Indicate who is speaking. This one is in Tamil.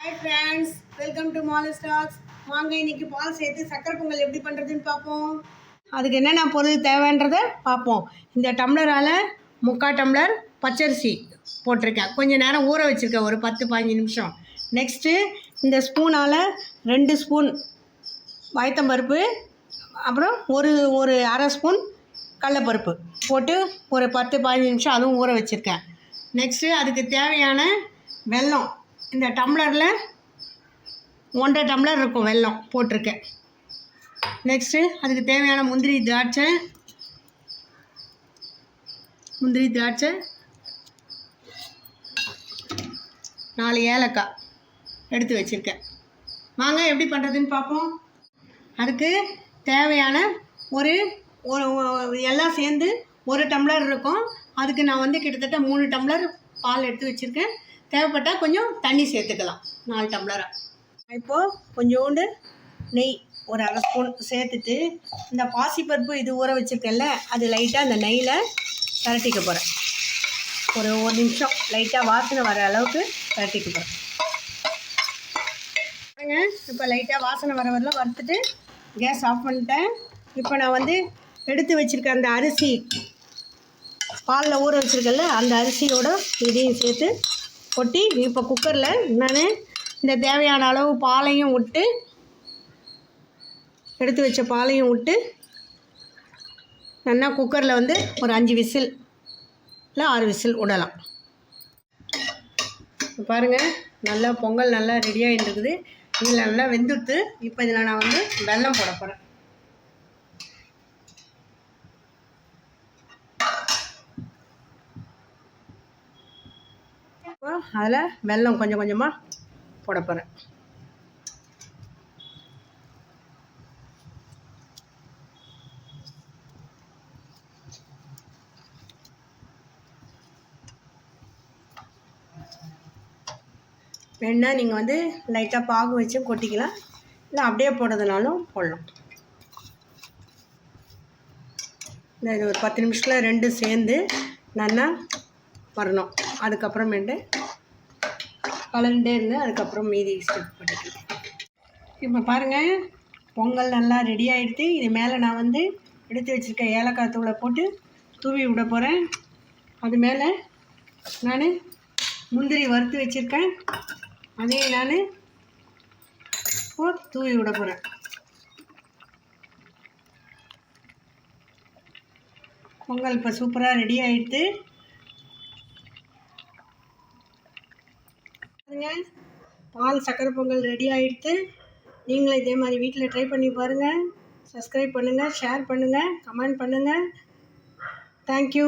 Speaker 1: Hi friends, welcome to Mali's talks. வாங்க இன்னைக்கு பால் சேர்த்து சக்கரை பொங்கல் எப்படி பண்ணுறதுன்னு பார்ப்போம். அதுக்கு என்னென்ன பொருள் தேவைன்றதை பார்ப்போம். இந்த டம்ளரால் 3/4 டம்ளர் பச்சரிசி போட்டிருக்கேன். கொஞ்சம் நேரம் ஊற வச்சுருக்கேன், ஒரு 10-15 நிமிஷம். நெக்ஸ்ட்டு இந்த ஸ்பூனால் 2 ஸ்பூன் பயத்தம்பருப்பு, அப்புறம் ஒரு அரை ஸ்பூன் கடலப்பருப்பு போட்டு ஒரு 10-15 நிமிஷம் அதுவும் ஊற வச்சுருக்கேன். நெக்ஸ்ட்டு அதுக்கு தேவையான வெல்லம், இந்த டம்ளரில் 1.5 டம்ளர் இருக்கும் வெல்லம் போட்டிருக்கேன். நெக்ஸ்ட்டு அதுக்கு தேவையான முந்திரி திராட்சை 4 ஏலக்காய் எடுத்து வச்சுருக்கேன். வாங்க எப்படி பண்ணுறதுன்னு பார்ப்போம். அதுக்கு தேவையான ஒரு எல்லாம் சேர்ந்து 1 டம்ளர் இருக்கும். அதுக்கு நான் கிட்டத்தட்ட 3 டம்ளர் பால் எடுத்து வச்சுருக்கேன். தேவைப்பட்டால் கொஞ்சம் தண்ணி சேர்த்துக்கலாம், 4 டம்ளராக. இப்போது கொஞ்சோண்டு நெய் ஒரு அரை ஸ்பூன் சேர்த்துட்டு இந்த பாசிப்பருப்பு இது ஊற வச்சுருக்கேன்ல, அது லைட்டாக அந்த நெய்யில் பரட்டிக்க போகிறேன். ஒரு நிமிஷம் லைட்டாக வாசனை வர அளவுக்கு பரட்டிக்க போகிறேன். இப்போ லைட்டாக வாசனை வர வரலாம் வறுத்துட்டு கேஸ் ஆஃப் பண்ணிட்டேன். இப்போ நான் எடுத்து வச்சுருக்கேன் அந்த அரிசி, பாலில் ஊற வச்சுருக்கேன்ல, அந்த அரிசியோட இதையும் சேர்த்து கொட்டி இப்போ குக்கரில் நான் இந்த தேவையான அளவு பாலையும் விட்டு, எடுத்து வச்ச பாலையும் விட்டு நல்லா குக்கரில் ஒரு 5 விசில் இல்லை 6 விசில் விடலாம். பாருங்கள், நல்லா பொங்கல் நல்லா ரெடியாகிட்டு இருக்குது. இதில் நல்லா வெந்துடுத்து. இப்போ இதில் நான் வெல்லம் போட போகிறேன். இப்போ அதில் வெல்லம் கொஞ்சம் கொஞ்சமாக போட போகிறேன். வேணா நீங்கள் லைட்டாக பாகு வச்சு கொட்டிக்கலாம், இல்லை அப்படியே போடுறதுனாலும் போடலாம். இது ஒரு 10 நிமிஷத்தில் 2 சேர்ந்து நல்லா வரணும். அதுக்கப்புறமேட்டு கலந்துட்டே இருந்து அதுக்கப்புறம் மீதி ஸ்டெப் பண்ணிக்கலாம். இப்போ பாருங்கள், பொங்கல் நல்லா ரெடி ஆகிடுது. இது மேலே நான் எடுத்து வச்சுருக்க ஏலக்காய் தூளை போட்டு தூவி விட போகிறேன். அது மேலே நான் முந்திரி வறுத்து வச்சுருக்கேன், அதையும் நான் தூவி விட போகிறேன். பொங்கல் இப்போ சூப்பராக ரெடி ஆகிடுது. பால் சக்கரை பொங்கல் ரெடி ஆகிடுது. நீங்களும் இதே மாதிரி வீட்டில் ட்ரை பண்ணி பாருங்கள். சப்ஸ்கிரைப் பண்ணுங்கள், ஷேர் பண்ணுங்கள், கமெண்ட் பண்ணுங்கள். தேங்க்யூ.